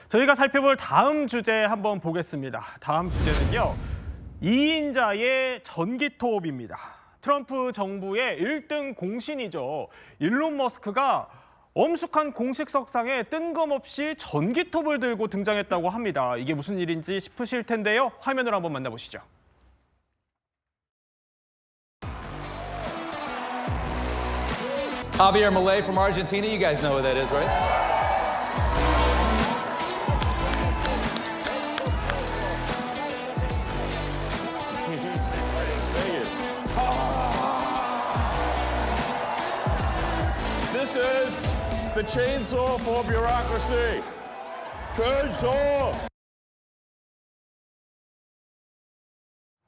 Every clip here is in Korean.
저희가 살펴볼 다음 주제 한번 보겠습니다. 다음 주제는요. 2인자의 전기톱입니다. 트럼프 정부의 1등 공신이죠. 일론 머스크가 엄숙한 공식 석상에 뜬금없이 전기톱을 들고 등장했다고 합니다. 이게 무슨 일인지 싶으실 텐데요. 화면으로 한번 만나보시죠. Javier Milei from Argentina, you guys know who that is, right? This is the chainsaw for bureaucracy. Chainsaw!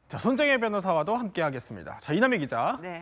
자, 손정혜 변호사와도 함께 하겠습니다. 자, 이남희 기자. 네.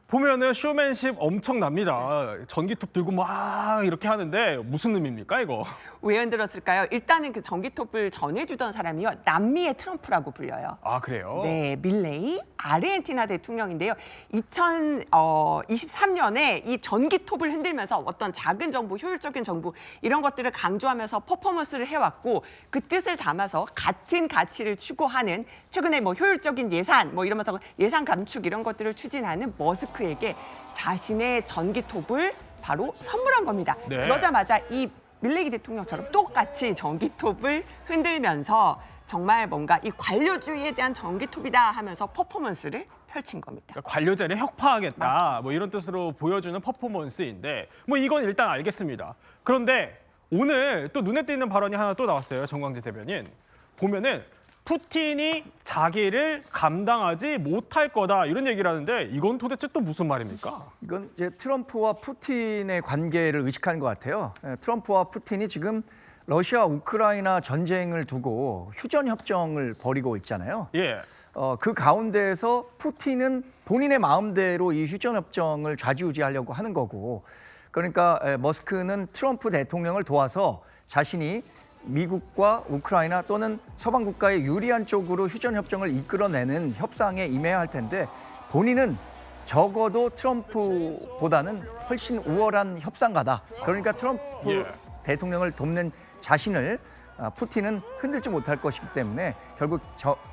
보면은 쇼맨십 엄청납니다. 전기톱 들고 막 이렇게 하는데 무슨 의미입니까, 이거? 왜 흔들었을까요? 일단은 그 전기톱을 전해주던 사람이요. 남미의 트럼프라고 불려요. 아, 그래요? 네, 밀레이 아르헨티나 대통령인데요. 2023년에 이 전기톱을 흔들면서 어떤 작은 정부, 효율적인 정부 이런 것들을 강조하면서 퍼포먼스를 해왔고 그 뜻을 담아서 같은 가치를 추구하는 최근에 뭐 효율적인 예산 뭐 이러면서 예산 감축 이런 것들을 추진하는 머스크에게 자신의 전기톱을 바로 선물한 겁니다. 네. 그러자마자 이 밀레이 대통령처럼 똑같이 전기톱을 흔들면서 정말 뭔가 이 관료주의에 대한 전기톱이다 하면서 퍼포먼스를 펼친 겁니다. 그러니까 관료자를 혁파하겠다 뭐 이런 뜻으로 보여주는 퍼포먼스인데 뭐 이건 일단 알겠습니다. 그런데 오늘 또 눈에 띄는 발언이 하나 또 나왔어요. 정광재 대변인. 보면은 푸틴이 자기를 감당하지 못할 거다 이런 얘기를 하는데 이건 도대체 또 무슨 말입니까? 이건 이제 트럼프와 푸틴의 관계를 의식하는 것 같아요. 트럼프와 푸틴이 지금 러시아 우크라이나 전쟁을 두고 휴전 협정을 벌이고 있잖아요. 예. 그 가운데에서 푸틴은 본인의 마음대로 이 휴전 협정을 좌지우지하려고 하는 거고, 그러니까 머스크는 트럼프 대통령을 도와서 자신이 미국과 우크라이나 또는 서방 국가의 유리한 쪽으로 휴전 협정을 이끌어내는 협상에 임해야 할 텐데 본인은 적어도 트럼프보다는 훨씬 우월한 협상가다. 그러니까 트럼프 대통령을 돕는 자신을 푸틴은 흔들지 못할 것이기 때문에 결국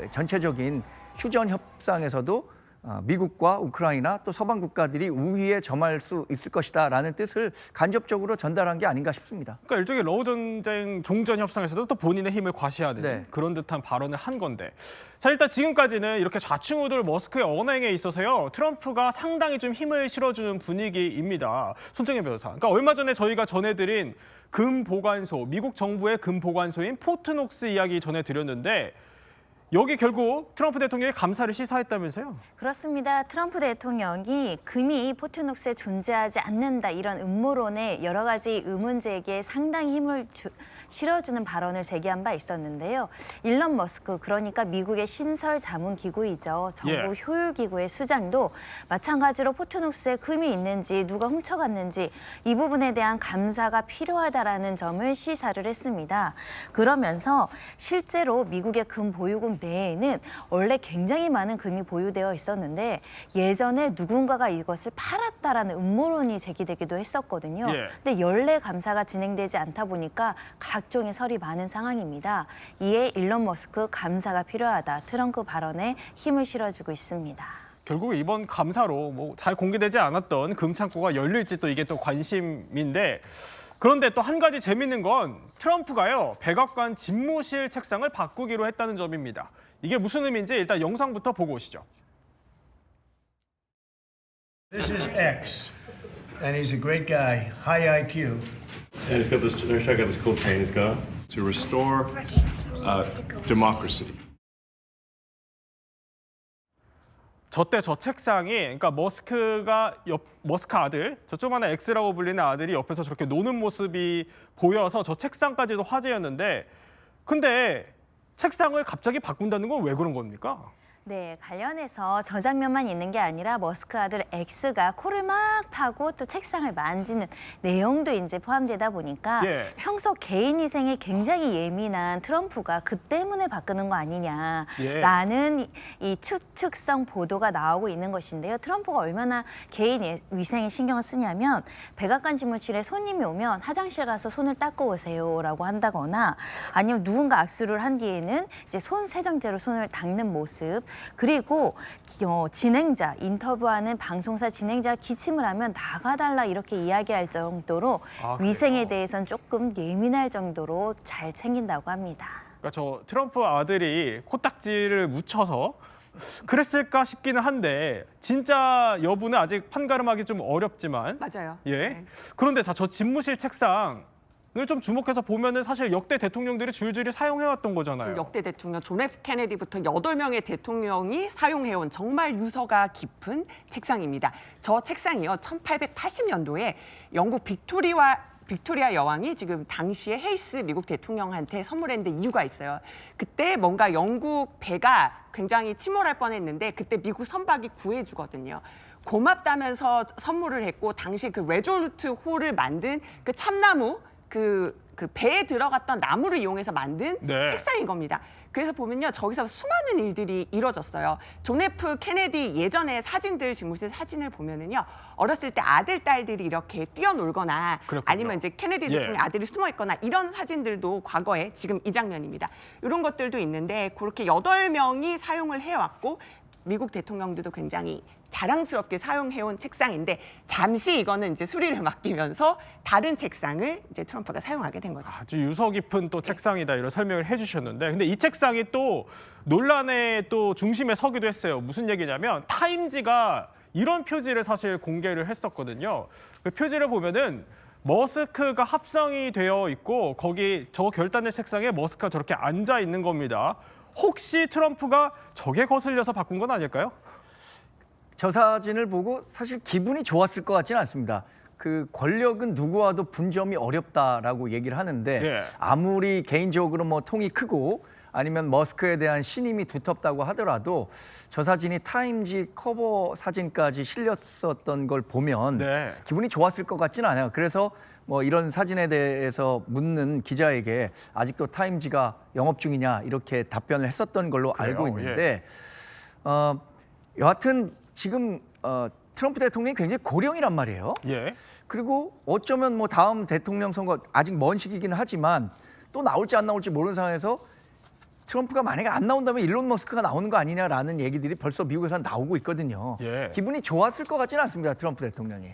전체적인 휴전 협상에서도 미국과 우크라이나 또 서방 국가들이 우위에 점할 수 있을 것이다라는 뜻을 간접적으로 전달한 게 아닌가 싶습니다. 그러니까 일종의 러우 전쟁 종전 협상에서도 또 본인의 힘을 과시하는 네. 그런 듯한 발언을 한 건데. 자, 일단 지금까지는 이렇게 좌충우돌 머스크의 언행에 있어서요. 트럼프가 상당히 좀 힘을 실어주는 분위기입니다. 손정혜 변호사. 그러니까 얼마 전에 저희가 전해드린 금 보관소, 미국 정부의 금 보관소인 포트녹스 이야기 전해드렸는데 여기 결국 트럼프 대통령이 감사를 시사했다면서요? 그렇습니다. 트럼프 대통령이 금이 포트녹스에 존재하지 않는다 이런 음모론에 여러 가지 의문 제기에 상당히 힘을 실어주는 발언을 제기한 바 있었는데요. 일론 머스크, 그러니까 미국의 신설 자문 기구이죠. 정부 효율 기구의 수장도 마찬가지로 포트녹스에 금이 있는지 누가 훔쳐갔는지 이 부분에 대한 감사가 필요하다라는 점을 시사를 했습니다. 그러면서 실제로 미국의 금 보유국 내에는 원래 굉장히 많은 금이 보유되어 있었는데 예전에 누군가가 이것을 팔았다라는 음모론이 제기되기도 했었거든요. 근데 연례 감사가 진행되지 않다 보니까 각종의 설이 많은 상황입니다. 이에 일론 머스크 감사가 필요하다. 트럼프 발언에 힘을 실어주고 있습니다. 결국 이번 감사로 뭐 잘 공개되지 않았던 금 창고가 열릴지 또 이게 또 관심인데 그런데 또 한 가지 재밌는 건 트럼프가요. 백악관 집무실 책상을 바꾸기로 했다는 점입니다. 이게 무슨 의미인지 일단 영상부터 보고 오시죠. This is X, and he's a great guy, high IQ. And he's got this. Check out this cool train he's got to restore democracy. 저때 저 책상이 그러니까 머스크 아들, 저 조그마한 X라고 불리는 아들이 옆에서 저렇게 노는 모습이 보여서 저 책상까지도 화제였는데 근데 책상을 갑자기 바꾼다는 건 왜 그런 겁니까? 네, 관련해서 저 장면만 있는 게 아니라 머스크 아들 X가 코를 막 파고 또 책상을 만지는 내용도 이제 포함되다 보니까 예. 평소 개인 위생에 굉장히 예민한 트럼프가 그 때문에 바꾸는 거 예. 아니냐라는 이 추측성 보도가 나오고 있는 것인데요. 트럼프가 얼마나 개인 위생에 신경을 쓰냐면 백악관 집무실에 손님이 오면 화장실 가서 손을 닦고 오세요라고 한다거나 아니면 누군가 악수를 한 뒤에는 이제 손 세정제로 손을 닦는 모습. 그리고 진행자, 인터뷰하는 방송사 진행자가 기침을 하면 나가달라 이렇게 이야기할 정도로 아, 그래요? 위생에 대해서는 조금 예민할 정도로 잘 챙긴다고 합니다. 그러니까 저 트럼프 아들이 코딱지를 묻혀서 그랬을까 싶기는 한데 진짜 여부는 아직 판가름하기 좀 어렵지만 맞아요. 예. 네. 그런데 자, 저 집무실 책상을 좀 주목해서 보면은 사실 역대 대통령들이 줄줄이 사용해왔던 거잖아요. 역대 대통령 존 F 케네디부터 8명의 대통령이 사용해온 정말 유서가 깊은 책상입니다. 저 책상이요, 1880년도에 영국 빅토리아 여왕이 지금 당시에 헤이스 미국 대통령한테 선물했는데 이유가 있어요. 그때 뭔가 영국 배가 굉장히 침몰할 뻔했는데 그때 미국 선박이 구해주거든요. 고맙다면서 선물을 했고 당시에 그 레졸루트 홀을 만든 그 참나무 그 배에 들어갔던 나무를 이용해서 만든 네. 책상인 겁니다. 그래서 보면요, 저기서 수많은 일들이 이루어졌어요. 존 F 케네디 예전에 사진들, 집무실 사진을 보면은요, 어렸을 때 아들, 딸들이 이렇게 뛰어놀거나 그렇군요. 아니면 이제 케네디 예. 대통령 아들이 숨어 있거나 이런 사진들도 과거에 지금 이 장면입니다. 이런 것들도 있는데 그렇게 8명이 사용을 해왔고 미국 대통령들도 굉장히 자랑스럽게 사용해온 책상인데 잠시 이거는 이제 수리를 맡기면서 다른 책상을 이제 트럼프가 사용하게 된 거죠. 아주 유서 깊은 또 책상이다 이런 설명을 해주셨는데 근데 이 책상이 또 논란의 또 중심에 서기도 했어요. 무슨 얘기냐면 타임지가 이런 표지를 사실 공개를 했었거든요. 그 표지를 보면은 머스크가 합성이 되어 있고 거기 저 결단의 책상에 머스크가 저렇게 앉아 있는 겁니다. 혹시 트럼프가 저게 거슬려서 바꾼 건 아닐까요? 저 사진을 보고 사실 기분이 좋았을 것 같지는 않습니다. 그 권력은 누구와도 분점이 어렵다라고 얘기를 하는데 예. 아무리 개인적으로 뭐 통이 크고 아니면 머스크에 대한 신임이 두텁다고 하더라도 저 사진이 타임지 커버 사진까지 실렸었던 걸 보면 네. 기분이 좋았을 것 같지는 않아요. 그래서 뭐 이런 사진에 대해서 묻는 기자에게 아직도 타임지가 영업 중이냐 이렇게 답변을 했었던 걸로 그래요? 알고 있는데 여하튼 지금 트럼프 대통령이 굉장히 고령이란 말이에요. 예. 그리고 어쩌면 뭐 다음 대통령 선거 아직 먼 시기긴 하지만 또 나올지 안 나올지 모르는 상황에서 트럼프가 만약에 안 나온다면 일론 머스크가 나오는 거 아니냐라는 얘기들이 벌써 미국에서 나오고 있거든요. 예. 기분이 좋았을 것 같지는 않습니다. 트럼프 대통령이.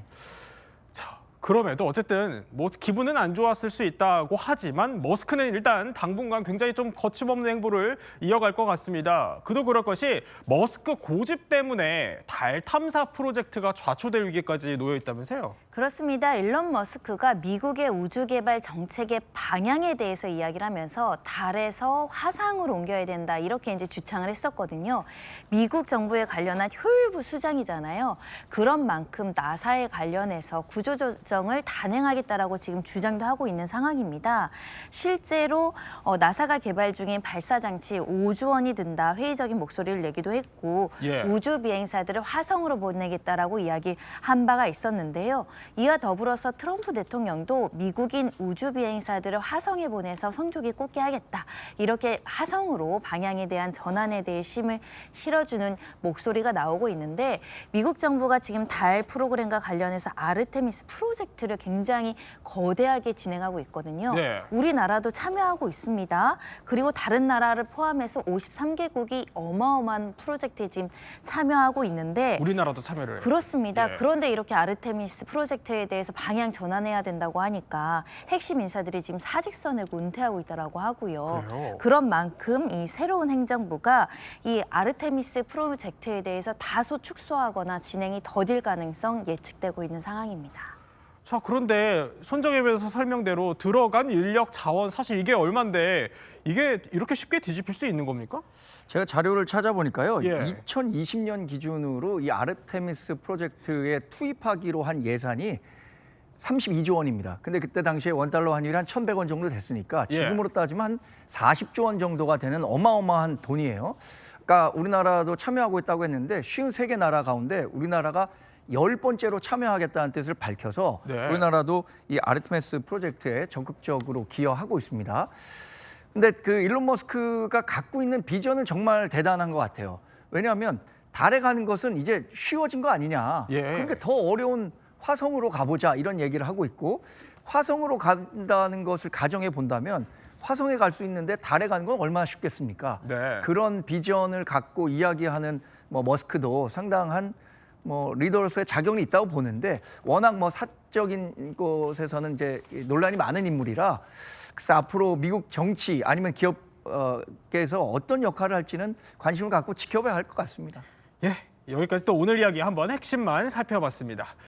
그럼에도 어쨌든 뭐 기분은 안 좋았을 수 있다고 하지만 머스크는 일단 당분간 굉장히 좀 거침없는 행보를 이어갈 것 같습니다. 그도 그럴 것이 머스크 고집 때문에 달 탐사 프로젝트가 좌초될 위기까지 놓여 있다면서요? 그렇습니다. 일론 머스크가 미국의 우주개발 정책의 방향에 대해서 이야기를 하면서 달에서 화상으로 옮겨야 된다 이렇게 이제 주창을 했었거든요. 미국 정부에 관련한 효율부 수장이잖아요. 그런 만큼 나사에 관련해서 구조조정을 단행하겠다라고 지금 주장도 하고 있는 상황입니다. 실제로 나사가 개발 중인 발사장치 5조 원이 든다 회의적인 목소리를 내기도 했고 예. 우주 비행사들을 화성으로 보내겠다라고 이야기한 바가 있었는데요. 이와 더불어서 트럼프 대통령도 미국인 우주 비행사들을 화성에 보내서 성조기 꽂게 하겠다. 이렇게 화성으로 방향에 대한 전환에 대해 힘을 실어주는 목소리가 나오고 있는데 미국 정부가 지금 달 프로그램과 관련해서 아르테미스 프로젝트를 굉장히 거대하게 진행하고 있거든요. 네. 우리나라도 참여하고 있습니다. 그리고 다른 나라를 포함해서 53개국이 어마어마한 프로젝트에 지금 참여하고 있는데 우리나라도 참여를 해요. 그렇습니다. 예. 그런데 이렇게 아르테미스 프로젝트에 대해서 방향 전환해야 된다고 하니까 핵심 인사들이 지금 사직서 내고 은퇴하고 있다라고 하고요. 그래요? 그런 만큼 이 새로운 행정부가 이 아르테미스 프로젝트에 대해서 다소 축소하거나 진행이 더딜 가능성 예측되고 있는 상황입니다. 자, 그런데 손정혜에서 설명대로 들어간 인력 자원 사실 이게 얼만데 이게 이렇게 쉽게 뒤집힐 수 있는 겁니까? 제가 자료를 찾아보니까요. 예. 2020년 기준으로 이 아르테미스 프로젝트에 투입하기로 한 예산이 32조 원입니다. 근데 그때 당시에 원달러 환율이 한 1,100원 정도 됐으니까 예. 지금으로 따지면 한 40조 원 정도가 되는 어마어마한 돈이에요. 그러니까 우리나라도 참여하고 있다고 했는데 53개 나라 가운데 우리나라가 10번째로 참여하겠다는 뜻을 밝혀서 네. 우리나라도 이 아르테미스 프로젝트에 적극적으로 기여하고 있습니다. 근데 그 일론 머스크가 갖고 있는 비전은 정말 대단한 것 같아요. 왜냐하면 달에 가는 것은 이제 쉬워진 거 아니냐. 예. 그러니까 더 어려운 화성으로 가보자 이런 얘기를 하고 있고 화성으로 간다는 것을 가정해 본다면 화성에 갈 수 있는데 달에 가는 건 얼마나 쉽겠습니까? 네. 그런 비전을 갖고 이야기하는 뭐 머스크도 상당한 뭐 리더로서의 자격이 있다고 보는데 워낙 뭐 사적인 곳에서는 이제 논란이 많은 인물이라 그래서 앞으로 미국 정치 아니면 기업계에서 어떤 역할을 할지는 관심을 갖고 지켜봐야 할 것 같습니다. 예, 여기까지 또 오늘 이야기 한번 핵심만 살펴봤습니다.